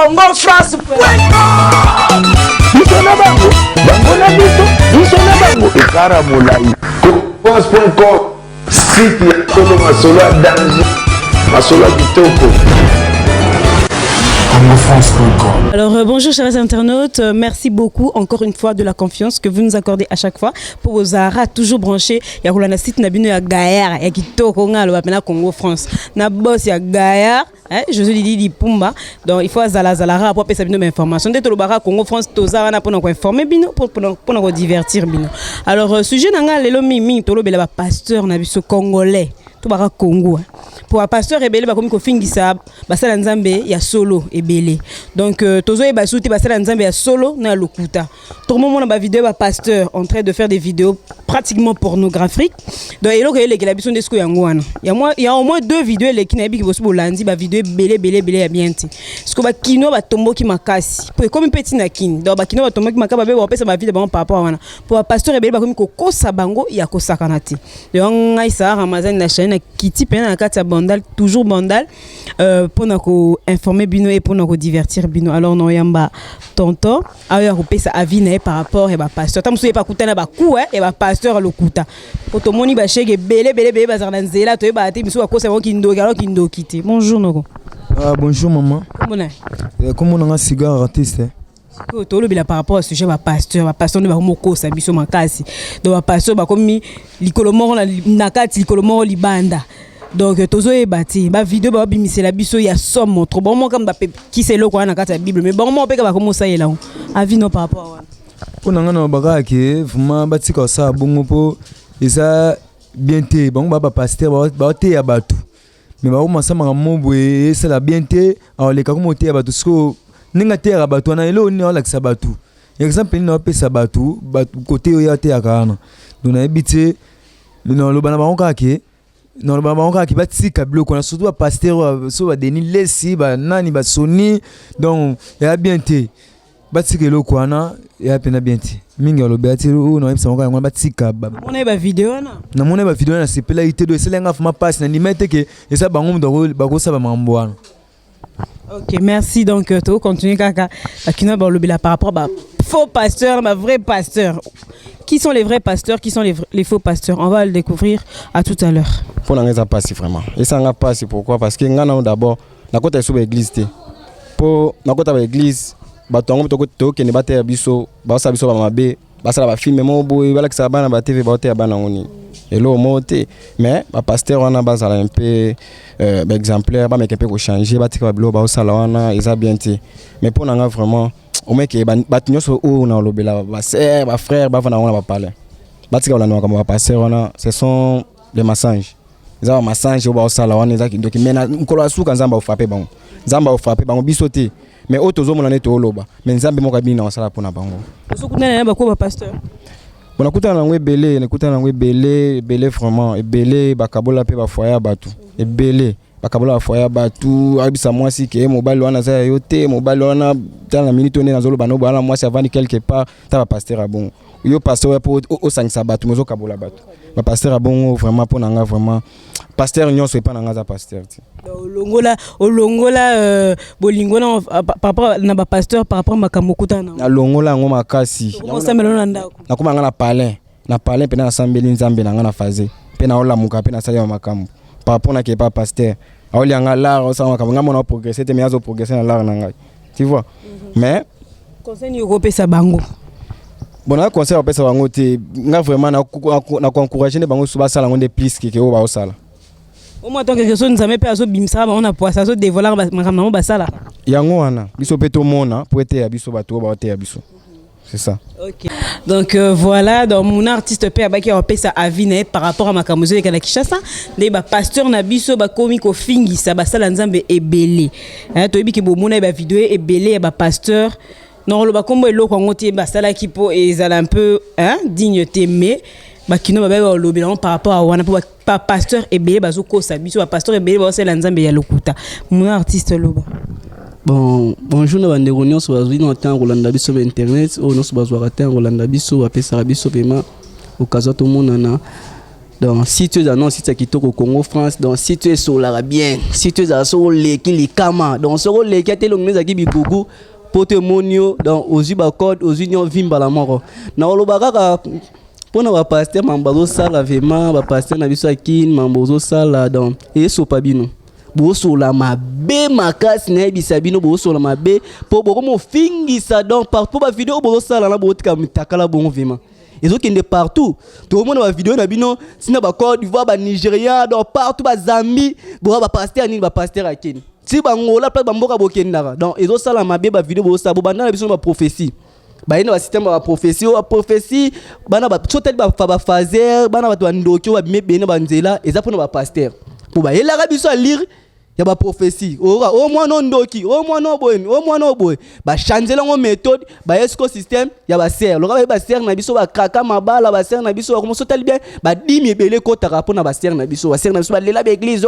congofrance.com. Biso na bango, bango na biso na bango. Ekara molai. France.com. Site ya solo masolo ya danger. Masolo ya kitoko. Alors bonjour chers internautes, merci beaucoup encore une fois de la confiance que vous nous accordez à chaque fois pour vos aras toujours branchés. Il y a un site nabino ya Gaillard et qui toque au Congo France. Na boss ya Gaillard, je vous dis di Pumba. Donc il faut zalara pour passer bino information. Dès que le bara Congo France toza na pour nous informer bino pour nous divertir bino. Alors sujet nanga lelo mimi tolo bela pasteur na biso congolais. Tout bara Congo. Pour un pasteur rebelle comme ko fingisa basala nzambe ya solo ebele. Donc tozo e basuti basala nzambe ya solo na lokuta. Tout le monde na vidéo ba pasteur en train de faire des vidéos pratiquement pornographiques. Donc elo ke le biso ndesko yango wana. Il y a au moins 2 vidéos les kinabi ki bosu bolandi ba vidéo belé ya bien ti. Sko ba kino ba tombo ki makasi. Pour comme petit na kin. Donc ba kino ba tombo ki makaba be ba pesa ba vidéo ba par rapport wana. Pour un pasteur rebelle ba comme ko kosa bango ya kosakana ti. Donc ngai sa Ramazan na chaîne kiti pena na kati bandal, toujours bandal pour nous informer bino et pour nous divertir bino. Alors non yamba tonton aya couper sa avis na par rapport et ba pasteur tam souye pas kutana ba coup et ba pasteur lokuta pour to moni ba chege belé bazarna nzela to ba te biso ba kosa kindo galo kindo kité. Bonjour noko. Bonjour maman. Comment on a cigare artiste to le bila par rapport au sujet ba pasteur ne ba moko sa biso makasi. Donc ba pasteur ba comme likolo moro na kati likolo moro libanda. Donc tozo e bati ba vidéo ba bimise la biso ya somme trop bon comme ba qui c'est le quoi na kati la Bible mais bon moi pe ka comme ça yela avis non par rapport à on nga na ba ke vraiment bati ko sa bongo po eza bien té bon ba pasteur ba té ya batu mais ba ma sama mobwe c'est la bien té alors les ka comme té ya batu sko ninga té ya batu na elo ni ala kisa batu exemple ni pe sa batu côté ya té ya kana donc na ebité non lo bana ba on ka ke non ba on ka ki bati ka bloc on a surtout pasteur so ba deni lesi ba nani ba soni donc ya bien té bati ke lo kwana ya pena bien té mingi lo bati o no ipsa on bati ka ba on ba vidéo na mona ba vidéo na c'est pela ité do selenga fuma passe na limite ke esa bango ndo ba ko sa ba mambo wana. Ok, merci. Donc, tu continues kaka. Par rapport à faux pasteurs, ma vrai pasteur. Qui sont les vrais pasteurs, qui sont les faux pasteurs? On va le découvrir à tout à l'heure. Pour n'en pas si vraiment. Et ça n'a pas si pourquoi? Parce que nous d'abord, na côté sur l'église. Pour na côté de l'église, batongo to ke ne bater biso, ba sa biso ba mabe, ba sa ba filmer mo boy, ba la que ça ba na ba TV ba te ba na ngoni. Et là, monté. Mais le pasteur, on a un peu exemplaire, mais un peu changer, ils ont bien été. Mais pour nous, vraiment, on met que les frères, ce sont les massages. Ils ont un massage, ils ont un salon, ils ont frappé. Mais autres hommes, on est au loba. Mais ils ont un salon pour nous. Pasteur. Bon, écoutez, on a belé vraiment, et belé, bakabola pe ba foya batu, et belé, bakabola foya batu, abisa moi si que mobile wana za yote, mobile wana dans la minute on est dans zolo bano bana moi ça va ni quelque part, ta va pasteur à bon. Yo pasteur pour au 5 sabatu, mozo kabola batu. Ba pasteur à bon vraiment pour nanga vraiment. Pasteur nyon soit pas nanga za pasteur. Olongola bolingola par rapport na ba pasteur par rapport makamokuta na. Na longola ngoma kasi. Comment ça melona ndako? Na kuma ngana palin pe na sambeli nzambe na ngana faze. Pe na ola muka pe na sala makambo. Par rapport na ke pas pasteur. Aoli anga l'art ça makambo ngamo na progresser te miazo progresser na l'art na ngai. Tu vois? Mais conseil ni ko pesa bango. Bon na conseil pesa bango te nga vraiment na encourager ne bango suba sala ngonde plus ke o ba o sala. Au moins tant que personne nous a mis à bimsa on a poissé à dévoiler makambo basala. Yango wana biso peto mona pour être ya biso bato ba te ya biso. C'est ça. OK. Donc voilà, donc mon artiste père qui a fait sa avis par rapport à Makamuzo et Kanakishasa, les pasteur na biso ba komi ko fingi sa basala nzambe ebele. Hein to yebiki bo mona ba vidéo ebele ba pasteur. Non le ba kombo elo ko ngoti basala kipo ezala un peu hein dignité mais bakino ba ba lobela par rapport à wana pa pasteur ebele bazo ko sa biso ba pasteur ebele ba sala nzambe ya lokuta. Mon artiste loba. Bon, bonjour na bande réunion sur bazwi na temps Rolanda biso sur internet, o no so bazwa temps Rolanda biso apesa biso paiement occasion tout monde na Donc si tu es dans site qui au Congo France, donc si tu es sur l'arabien, si tu es sur les kama, donc sur les qui étaient longs qui bigugu pour te monio donc aux code aux unions vimba la mort. Na olobaka pour na pasteur mambazo sala vraiment ba pasteur na biso akin mambazo sala donc et so pabino. Bo sur la mabe makas na bisabino bo sur la mabe pour bo mo fingisa donc partout ba vidéo bo sala na bo tika mitakala bon vraiment. Ils ont qui est partout. Tout le monde a vidéo na bino, sinon ba Côte d'Ivoire, ba Nigeria, donc partout ba Zambie, bo ba pasteur ni ba pasteur akin. Si ba ngola place ba mboka bokendaka. Donc ils ont ça la mabe ba vidéo bo ça bo bana na biso ba prophétie. Ba ina ba système ba prophétie, bana ba sotel ba fazer, bana ba ndokyo ba mebe ba nzela, eza pona ba pasteur. Pour ba yela ka biso lire ya ba prophétie au moins non ndoki au moins non boy ba changer la méthode ba écosystème ya ba serre le ba serre na biso ba kaka mabala ba serre na biso ba commencer tel bien ba dimi ebele ko tarapo na ba serre na biso ba lela ba église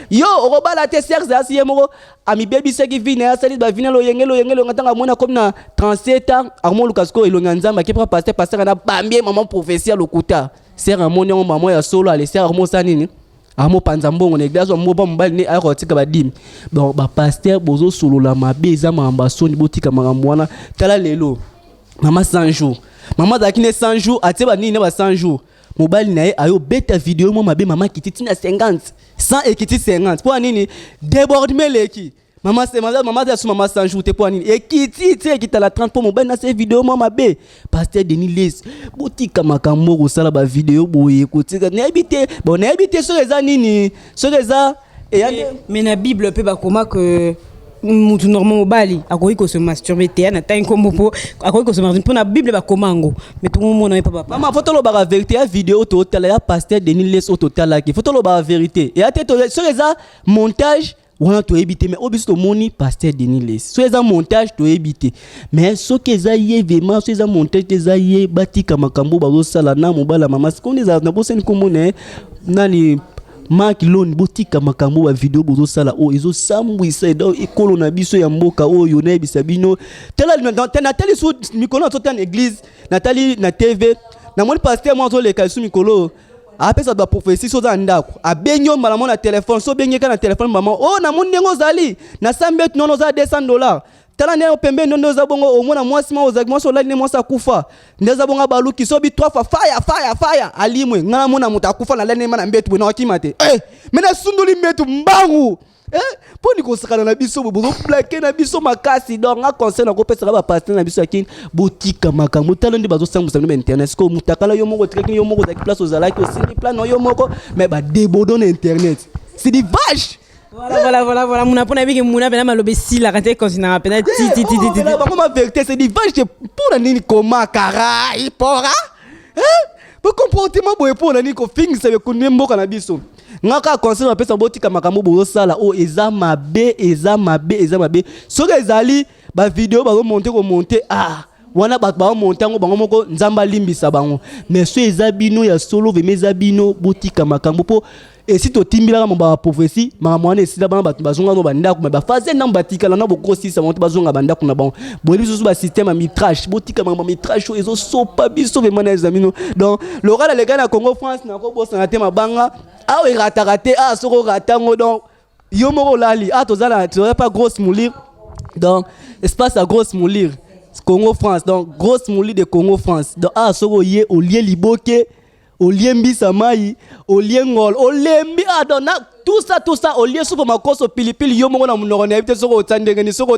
yo o ba la te serre za si yemo ami baby se ki vine ya sali ba vine lo yengelo ngatanga mona comme na 37 ans armo lukasko elonga nzamba ki pasteur na bambie maman prophétie lokuta serre amoni on maman ya solo ale serre armo sanini amo panzambongo na église mo ba mbali ne ayo tika ba dim bon ba pasteur bozo solo la mabe za mambasoni botika makamwana tala lelo mama 100 jours mama zakine 100 jours ateba nini na ba 100 jours mobali na ye ayo beta vidéo mo mabe mama kititi na 50 100 et kititi 50 pour nini débordement leki mama za suma mama 100 jours te pour nini et kititi kitala 30 pour mobali na ces vidéo mo mabe pasteur Denis Les botika makambo ko sala ba vidéo boye kotika na habité bon na habité sur les nini sur les mais na Bible peut ba comment que mutu normalement mobali akoki ko se masturber te na tan kombo po akoki ko se masturber pour na Bible ba komango mais tout le monde na pas mama photo lo ba vérité ya vidéo total ya pasteur Denis Les au total la ki photo lo ba vérité et ate sur les montage on a tout évité mais obisto moni pasteur Denis Les so eza montage to évité mais so que za yé vraiment so eza montage za yé batika makambo bazo sala na mobala mama ce qu'on les a na boseni komone nani Mark Lone botika makambo ba vidéo bozo sala o ezo sambwisa do ekolo na biso ya mboka oyo na bisabino tela na tele so mikolo to tan église natali na TV na moni pasteur moi zo le kasu mikolo après ça doit prophétie so za ndako abenyo malamu na téléphone so benyeka na téléphone maman oh na mundi ngo zali na sambet nono za $200 tala ne pembe nono za bongo au mona mwasi ma ozaki mwasi olali ne mwasi akufa ndeza bonga baluki so bi 3 fois fire alimwe ngala mona mutakufa na lene mana mbetu na wakimate mena sunduli mbetu mbangu pour ni kosakana na biso bozo plaquer na biso makasi donc a conseil na ko pesa ba pasteur na biso akin botika makambo tala ndi bazo sambusa na internet ko mutakala yo moko trekini yo moko za place ozalaki aussi plan no yo moko mais ba débodo na internet c'est des vaches. Voilà. Mon apprenant avec mon apprenant malobe si la rentrée quand il n'a pas ti. Voilà, ma vérité c'est des vaches pour la nini koma kara ipora. Pour comportement boy pour la nini ko fing ça ko nembo kana biso. Ngaka conseil na pesa botika makambo bozo sala o eza mabe. So ezali ba vidéo ba monter wana bato ba monter ngo bango moko nzamba limbisa bango. Mais so eza bino ya solo ve meza bino botika makambo po et si tu timbila mo ba prophétie makamwana esila bana bato bazonga no banda ko ba faze na batika la na boko si sa monte bazonga banda ko na bango. Boli biso ba système mitrage botika makambo mitrage ezo sopa biso ve mana examino. Donc le rôle les gars na Congo France na ko bossa na te mabanga awe raté soko ratango donc yo moko lali tozala pas grosse moulir donc espace à grosse moulir Congo France donc grosse moulir de Congo France donc soko yé au lieu liboke au lieu mbisamai au lieu ngol au lembi donc tout ça au lieu super makoso pilipili yo moko na munoko na ebite soko otandengeni soko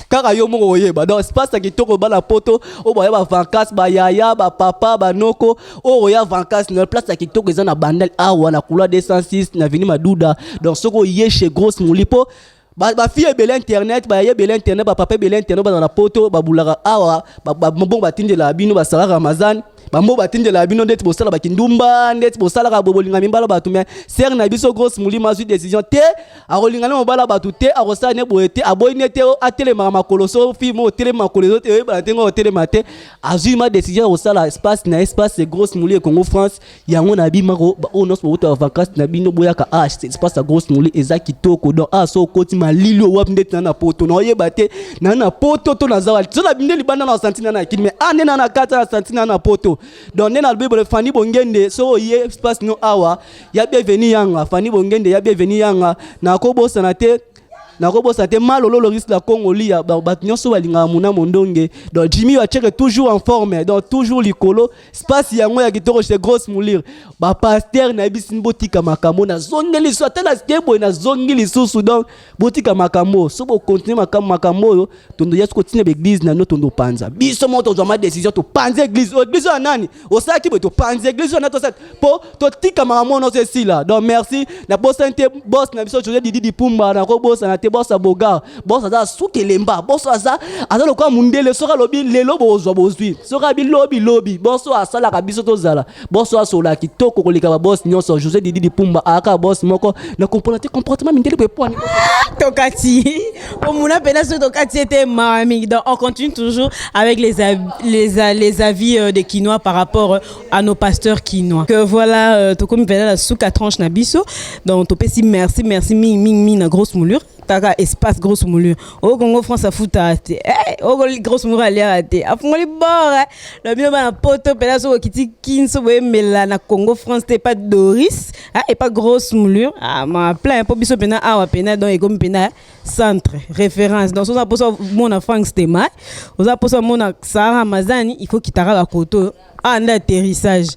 kaka yo moko oyeba donc espace kitoko bala poto o ba ya vacances ba yaya ba papa ba noko o ya vacances na place kitoko eza na bandel awa na kula 206 na vini maduda donc soko yé chez grosse mulipo ba fille bel internet ba ye bel internet ba papa bel internet ba na poto ba bulaka awa ba mbongo batindela bino ba sala Ramazan bambo batindela bino ndeti bosala bakindumba ndeti bosala ka bobolinga mimbala batu mais ser na biso grosse mulima su décision te akolinga na mobala batu te akosala ne boete aboyine te atelema makoloso fi mo telema makoloso te ba tengo telema te azuma décision osala espace na espace grosse muli Congo France yango na bima ko onos boto vacances na bino boyaka espace grosse muli ezaki toko donc so koti malili wap ndeti na poto no yeba te na poto to na zawali so na bindeli banda na santina na kini mais ane na kata na santina na poto donc nena albe Fanny Bongende so ye espace no awa ya bienvenue yanga Fanny Bongende ya bienvenue yanga na ko bosa na te malolo le risque la Congoli ya batnyoso balinga muna mondonge donc Jimmy va checker toujours en forme donc toujours likolo space yango ya kitoko chez grosse moulir ba pasteur na bisin botika makambo na zongeli so tala skebo na zongeli susu donc botika makambo so bo continuer makambo yo tondo ya continue l'église na no tondo panza biso moto zo ma décision to panza église ya nani osaki bo to panza église na to set po to tika makambo no c'est si là donc merci na boss na biso José Didi Pumba na ko boss na te boss aboga boss aza sukelemba boss aza lo kwa mundele soka lobi lelo bozwa bozwi soka bi lobi boss asala ka biso to zala boss asola kitoko kolika ba boss nyonso José Didi Pumba aka boss moko na comprendre te comportement mindele pe point Tokati omuna pena so Tokati était mami donc on continue toujours avec les avis des Kinois par rapport à nos pasteurs Kinois que voilà tokomi pena la souka tranche na biso donc topesi merci ming na grosse moulure taka espace grosse moulure au Congo France a fouta te au grosse moulure aller te afungoli bord le bien ba poto pela so kiti kinso boye mela na Congo France te pas Doris et pas grosse moulure ma plein po biso pena awa pena donc comme pena centre référence donc ça posa mon Frank Stema oza posa mon Sarah Mazani il faut qu'il tara la koto en atterrissage.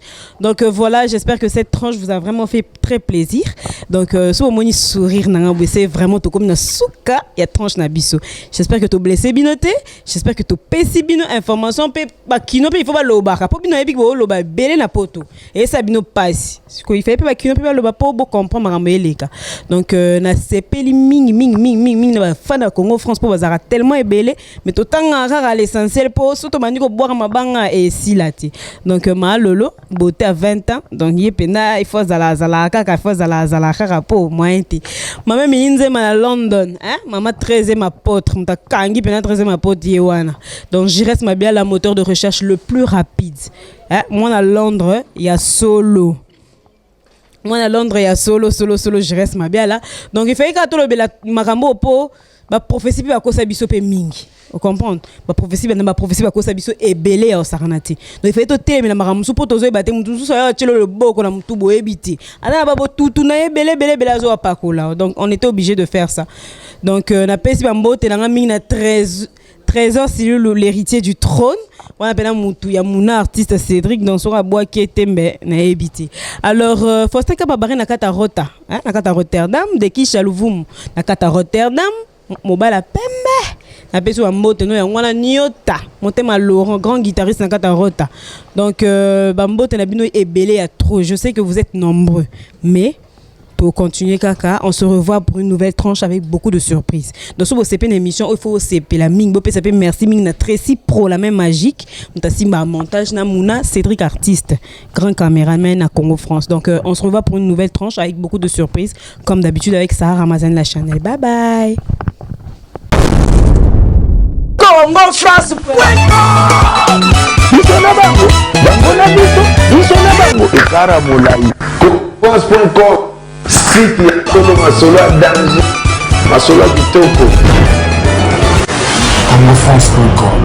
Donc voilà, j'espère que cette tranche vous a vraiment fait très plaisir. Donc si vous avez sourire, c'est vraiment tout comme une souka et tranche na biso. J'espère que tu blessé binoté, j'espère que tu pessi bino information pe ba kino pe il faut ba loba ka po bino ebi bo loba belé na poto et ça bino passe. Ce qu'il fait ba kino pe ba loba po bo comprendre makambo eleka. Donc na sepeli ming na fan de Congo France po bazara tellement ebelé mais to tanga rara l'essentiel po surtout mandi ko boire mabanga et silati. Donc ma lolo beauté à 20 ans donc yepena il faut zala kaka faut zala kaka po mointi maman mininze ma London hein maman 13e apôtre mta kangi pena 13e apôtre yewana donc je reste ma bien la moteur de recherche le plus rapide hein moi à Londres il y a solo je reste ma bien là donc il fait que tout le bela makambo po ba prophétie ba ko sabiso pe mingi vous comprenez ba prophétie ba ko sabiso ebele ya saranati donc il fait to teme na maramusu po tozo ebate mutu so ya chelo le boko na mutu bo ebiti ala ba bo tutu na ebele zo apakola donc on était obligé de faire ça donc na pesi ba mbote na mingi na 13 c'est l'héritier du trône. On appelle mutu ya muna artiste Cédric dans son bois qui était na ebiti. Alors Faustin Kababare na kata Rota, hein, na kata Rotterdam de qui Chalouvum na kata Rotterdam mobala pembe. Na peso wa moto no ya ngwana niota. Motema Laurent grand guitariste na kata Rota. Donc bambote na bino ebele ya trop. Je sais que vous êtes nombreux mais pour continuer kaka, on se revoit pour une nouvelle tranche avec beaucoup de surprises. Donc sur une émission, il faut CP la ming, bopé CP merci ming na Tracy Pro la même magique, mutasimba montage na Mouna Cédric artiste, grand caméraman à Congo France. Donc on se revoit pour une nouvelle tranche avec beaucoup de surprises comme d'habitude avec Sarah Ramazan la Chanel. Bye bye. Congo France. Bisona bango, bango na biso, Ekara Moulai. France.com. Site ya Tolo Masolo ya danger Masolo ya kitoko. CongoFrance.com